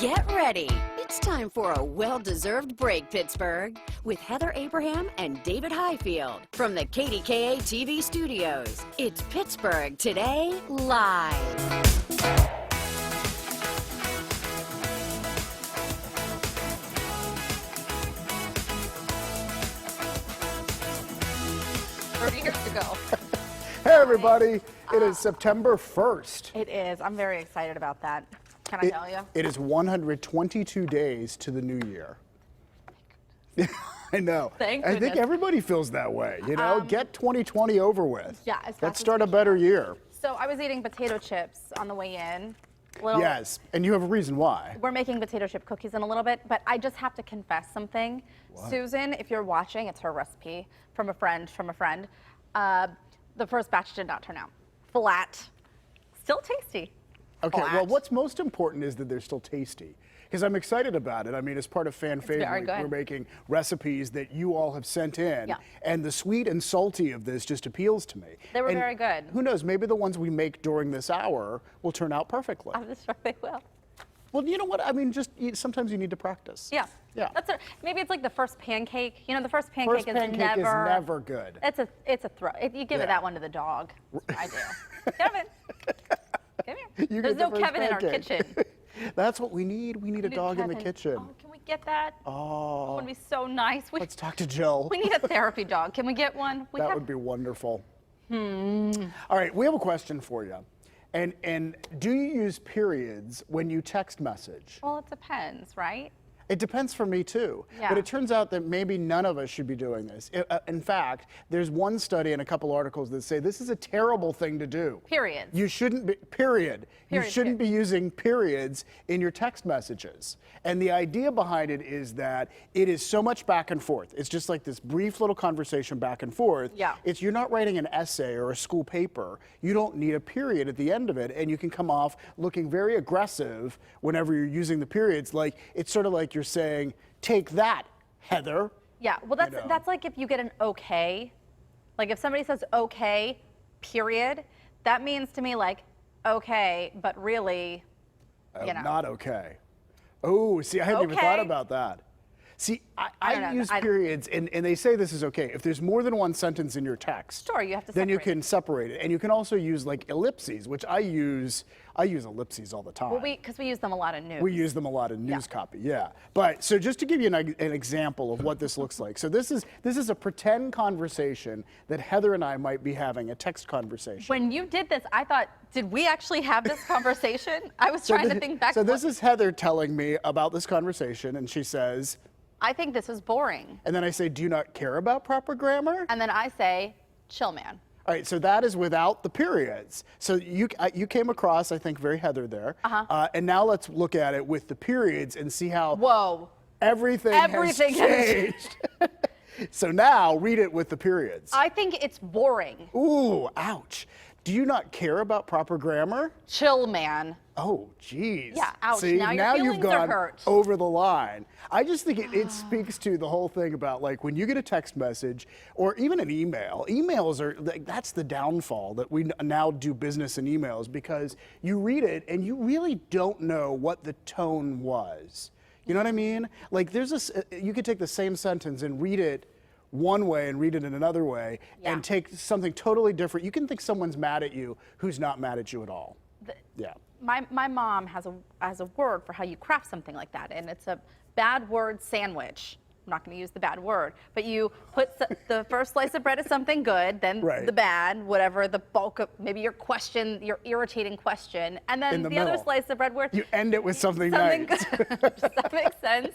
Get ready. It's time for a well-deserved break, Pittsburgh, with Heather Abraham and David Highfield from the KDKA TV studios. It's Pittsburgh Today Live. Years ago. Hey everybody, it is September 1st. It is. I'm very excited about that. Can I tell you? It is 122 days to the new year. I know. Thank I think goodness. everybody feels that way, you know? Get 2020 over with. Yeah, as fast Let's as start a we better can. year. So I was eating potato chips on the way in. Yes, and you have a reason why. We're making potato chip cookies in a little bit, but I just have to confess something. What? Susan, if you're watching, it's her recipe from a friend. The first batch did not turn out. Flat. Still tasty. Okay, Flat. well, what's most important is that they're still tasty. Because I'm excited about it. I mean, as part of Fan very Favorite, good. we're making recipes that you all have sent in. Yeah. And the sweet and salty of this just appeals to me. They were And very good. Who knows, maybe the ones we make during this hour will turn out perfectly. I'm sure they will. Well, you know what? I mean, sometimes you need to practice. Yeah. Yeah. Maybe it's like the first pancake. You know, the first pancake, First pancake is never good. It's a throw. You give Yeah. it that one to the dog. I do. Kevin, come here. You There's get no the first Kevin in our pancake. kitchen. That's what we need. We need a dog in the Kevin. kitchen. Oh, can we get that? Oh, That would be so nice. let's talk to Jill. We need a therapy dog. Can we get one? That would be wonderful. All right, we have a question for you. And do you use periods when you text message? Well, it depends, right? It depends for me too. Yeah. But it turns out that maybe none of us should be doing this. In fact, there's one study and a couple articles that say this is a terrible thing to do. Periods. You shouldn't be, period. You Period, shouldn't be using periods in your text messages. And the idea behind it is that it is so much back and forth. It's just like this brief little conversation back and forth. Yeah. You're not writing an essay or a school paper. You don't need a period at the end of it, and you can come off looking very aggressive whenever you're using the periods. Like, it's sort of like you're saying, take that, Heather. Yeah. Well, that's like if you get an okay. Like if somebody says okay, period, that means to me like okay, but really, you know. Not okay. Oh, see, I hadn't even thought about that. See, I don't know. I use periods, and they say this is okay. If there's more than one sentence in your text, Sure, you have to then you separate can separate it. And you can also use like ellipses, which I use ellipses all the time. Well, because we use them a lot in news. We use them a lot in news copy, yeah. But so just to give you an example of what this looks like. So this is a pretend conversation that Heather and I might be having, a text conversation. When you did this, I thought, did we actually have this conversation? I was trying to think back. So this is Heather telling me about this conversation, and she says, I think this is boring. and then I say, do you not care about proper grammar? And then I say, chill, man. All right, so that is without the periods. So you came across, I think, very Heather there. And now let's look at it with the periods and see how Whoa. everything has Everything has changed. So now read it with the periods. I think it's boring. Ooh, ouch. Do you not care about proper grammar? Chill, man. Oh, geez. Yeah, ouch. See, Now your you've feelings are gone hurt. over the line. I just think it speaks to the whole thing about like when you get a text message or even an email. Emails are that's the downfall that we now do business in emails because you read it and you really don't know what the tone was. You know what I mean? Like you could take the same sentence and read it one way and read it in another way and take something totally different. You can think someone's mad at you who's not mad at you at all. Yeah. My mom has a word for how you craft something like that, and it's a bad word sandwich. I'm not going to use the bad word, but you put the first slice of bread is something good, then the bad, whatever the bulk of maybe your question, your irritating question, and then the other slice of bread where you end it with something nice. Good. Does that make sense?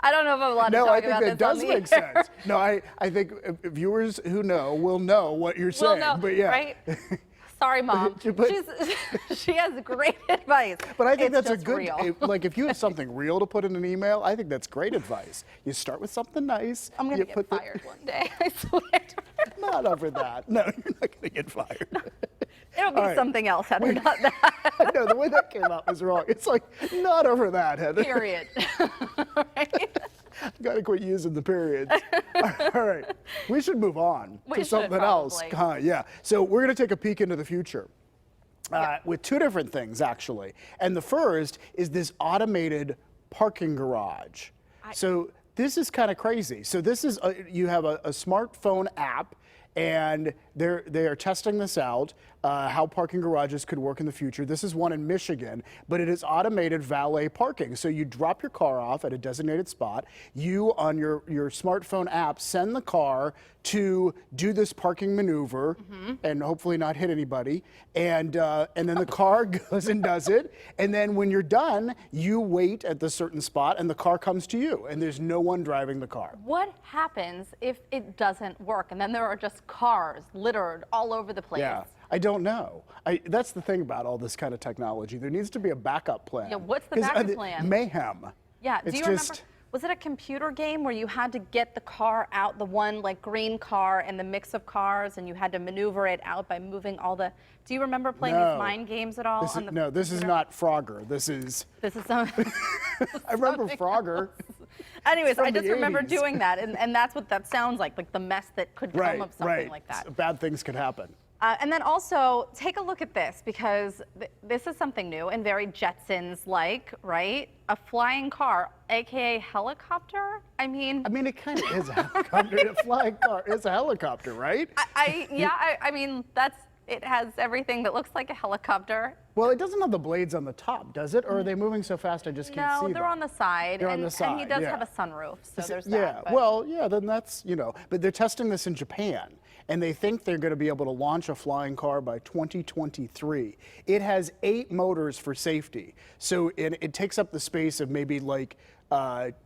I don't know if I'm allowed to talk I think about that this on does the make air. sense. No, I think viewers who know will know what you're saying. Well, no, but yeah. right? Sorry, Mom. She has great advice. But I think It's that's a just good, real. like if you have something real to put in an email, I think that's great advice. You start with something nice. I'm going to get fired one day, I swear. Not over that. No, you're not going to get fired. It'll be something else, Heather, not that. No, the way that came out was wrong. It's like, not over that, Heather. Period. Right? Got to quit using the periods. All right. We should move on We to should, something else. probably. Yeah. So we're going to take a peek into the future. with two different things, actually. And the first is this automated parking garage. So this is kind of crazy. So this is, you have a smartphone app, and they are testing this out, how parking garages could work in the future. This is one in Michigan, but it is automated valet parking. So you drop your car off at a designated spot. You, on your smartphone app, send the car to do this parking maneuver and hopefully not hit anybody. And then the car goes and does it. And then when you're done, you wait at the certain spot and the car comes to you, and there's no one driving the car. What happens if it doesn't work and then there are just cars littered all over the place? Yeah, I don't know. That's the thing about all this kind of technology. There needs to be a backup plan. Yeah, what's the backup plan? Mayhem. Yeah, do you remember? Was it a computer game where you had to get the car out, the one like green car and the mix of cars, and you had to maneuver it out by moving all the? Do you remember playing these mind games at all? No, this is not Frogger. This is some. I remember Frogger. Anyways, I just remember doing that, and that's what that sounds like the mess that could come of something like that. Bad things could happen. And then also, take a look at this, because this is something new and very Jetsons-like, right? A flying car, AKA helicopter? I mean, it kind of is a helicopter. A flying car is a helicopter, right? I mean, it has everything that looks like a helicopter. Well, it doesn't have the blades on the top, does it? Or are they moving so fast I just can't see them? No, they're on the side. They're on the side, and he does have a sunroof, so there's that. Yeah, well, yeah, then that's, but they're testing this in Japan, and they think they're going to be able to launch a flying car by 2023. It has 8 motors for safety, so it takes up the space of maybe like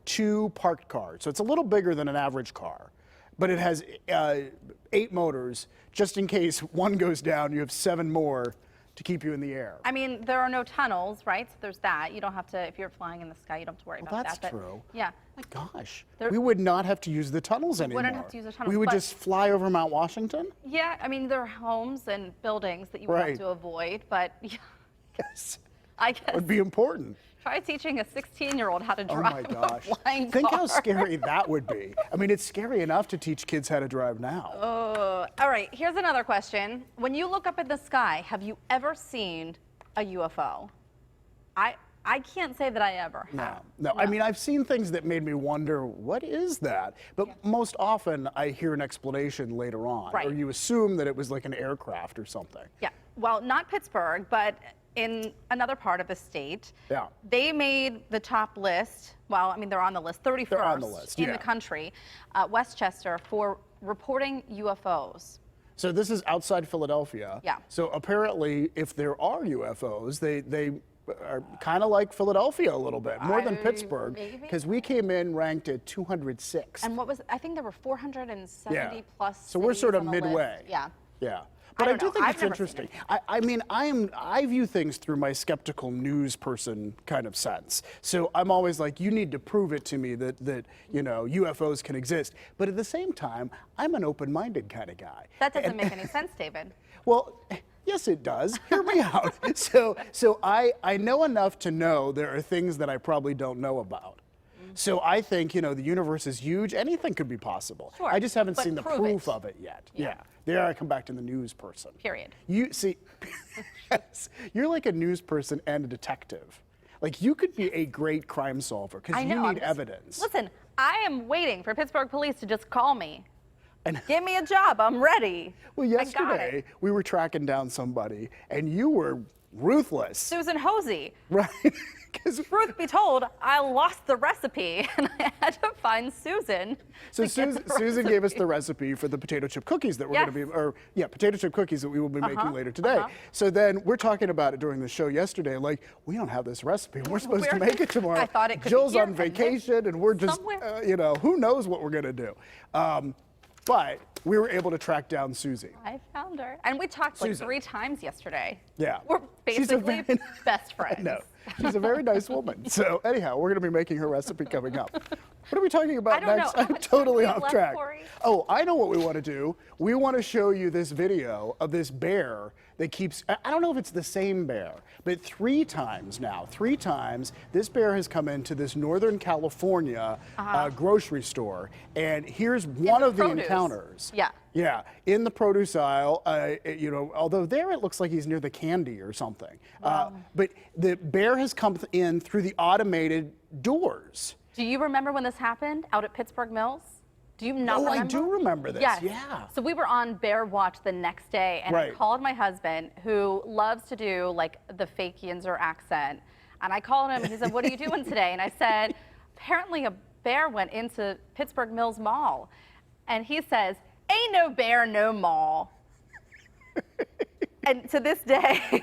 2 parked cars. So it's a little bigger than an average car. But it has 8 motors, just in case one goes down, you have 7 more to keep you in the air. I mean, there are no tunnels, right? So there's that. You don't have to, if you're flying in the sky, you don't have to worry about that. That's true. Yeah. My gosh. We would not have to use the tunnels anymore. We wouldn't have to use the tunnels. We would just fly over Mount Washington? Yeah, I mean, there are homes and buildings that you would have to avoid, but yeah. Yes. I guess. It would be important. Try teaching a 16-year-old how to drive a flying car. Think how scary that would be. I mean, it's scary enough to teach kids how to drive now. All right, here's another question. When you look up at the sky, have you ever seen a UFO? I can't say that I ever have. No. I mean, I've seen things that made me wonder, what is that? But most often, I hear an explanation later on. Right. Or you assume that it was like an aircraft or something. Yeah, well, not Pittsburgh, but in another part of the state, they made the top list. Well, I mean, they're on the list, 31st they're on the list, in the country, Westchester, for reporting UFOs. So this is outside Philadelphia. Yeah. So apparently, if there are UFOs, they are kind of like Philadelphia a little bit, more than Pittsburgh, because we came in ranked at 206. And I think there were 470 plus. So we're sort of on the midway. list. Yeah. Yeah. But I do think I've it's never interesting. seen it. I mean, I view things through my skeptical news person kind of sense. So I'm always like, you need to prove it to me that UFOs can exist. But at the same time, I'm an open-minded kind of guy. That doesn't make any sense, David. Well, yes, it does. Hear me out. So I know enough to know there are things that I probably don't know about. So I think, the universe is huge. Anything could be possible. Sure, I just haven't seen the proof it. of it yet. Yeah. There I come back to the news person. Period. You see, yes, you're like a news person and a detective. Like, you could be a great crime solver because you need evidence. Listen, I am waiting for Pittsburgh police to just call me. Give me a job. I'm ready. Well, yesterday we were tracking down somebody, and you were ruthless. Susan Hosey. Right. Truth be told, I lost the recipe, and I had to find Susan. So Susan gave us the recipe for the potato chip cookies that we're going to be, potato chip cookies that we will be making later today. So then we're talking about it during the show yesterday, like, we don't have this recipe. We're supposed to make it tomorrow. I thought it could Jill's be here on vacation, and we're just, who knows what we're going to do. But we were able to track down Susie. I found her. And we talked like 3 times yesterday. Yeah. We're basically best friends. No, she's a very nice woman. So anyhow, we're going to be making her recipe coming up. What are we talking about next? I'm totally off track. Oh, I know what we want to do. We want to show you this video of this bear that keeps, I don't know if it's the same bear, but 3 times now, 3 times, this bear has come into this Northern California grocery store. And here's one of the encounters. Yeah. Yeah, in the produce aisle, you know, although there it looks like he's near the candy or something. But the bear has come in through the automated doors. Do you remember when this happened out at Pittsburgh Mills? Do you not remember? I do remember this, yes. yeah. So we were on bear watch the next day, and I called my husband, who loves to do like the fake Yinzer accent. And I called him, and he said, what are you doing today? And I said, apparently a bear went into Pittsburgh Mills Mall. And he says, ain't no bear, no mall. And to this day,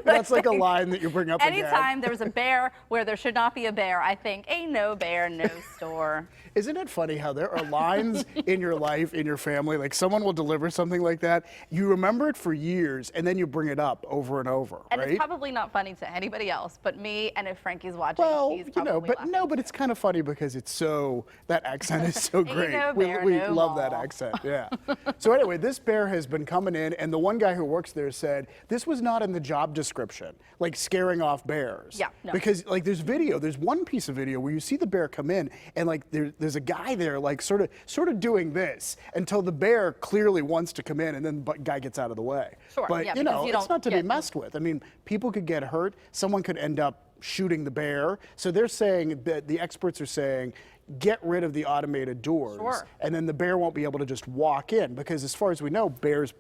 that's like a line that you bring up anytime again. there's a bear where there should not be a bear, I think, ain't no bear, no store. Isn't it funny how there are lines in your life, in your family, like someone will deliver something like that, you remember it for years, and then you bring it up over and over, and right? It's probably not funny to anybody else but me, and if Frankie's watching, he's probably laughing. But it's kind of funny because it's so, that accent is so great. No bear, we no love mall. that accent, yeah. So anyway, this bear has been coming in, and the one guy who works there said, this was not in the job description, like scaring off bears. Yeah, no. Because like there's one piece of video where you see the bear come in, and like there's a guy there like sort of doing this until the bear clearly wants to come in, and then the guy gets out of the way. Sure, but yeah, you know, it's not to be get messed with. I mean, people could get hurt. Someone could end up shooting the bear. So they're saying that the experts are saying, get rid of the automated doors, and then the bear won't be able to just walk in, because as far as we know, bears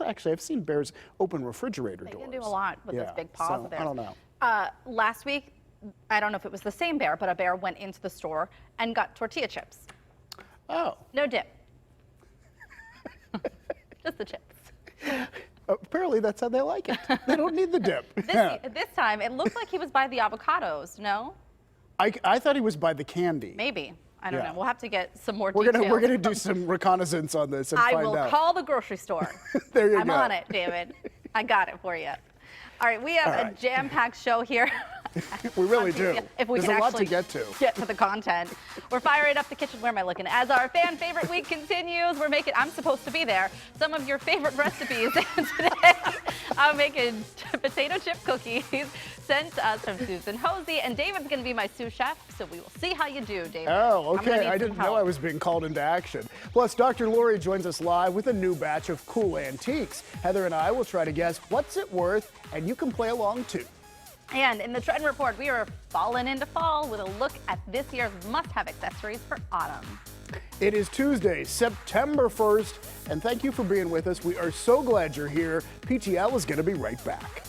actually, I've seen bears open refrigerator doors. They can do a lot with those big paws of theirs. I don't know. Last week, I don't know if it was the same bear, but a bear went into the store and got tortilla chips. Oh. No dip. Just the chips. Apparently that's how they like it. They don't need the dip. This time, it looked like he was by the avocados, no? I thought he was by the candy. Maybe. I don't know. We'll have to get some more We're details. gonna do some reconnaissance on this and find out. I will call the grocery store. There you go. I'm on it, David. I got it for you. All right, we have a jam-packed show here. We really do. If we There's can a lot to actually get to the content. We're firing up the kitchen. Where am I looking? As our fan favorite week continues, we're making, I'm supposed to be there, some of your favorite recipes. And today, I'm making potato chip cookies sent to us from Susan Hosey. And David's going to be my sous chef, so we will see how you do, David. Oh, okay. I didn't know I was being called into action. Plus, Dr. Lori joins us live with a new batch of cool antiques. Heather and I will try to guess what's it worth, and you can play along too. And in the Trend Report, we are falling into fall with a look at this year's must-have accessories for autumn. It is Tuesday, September 1st, and thank you for being with us. We are so glad you're here. PTL is going to be right back.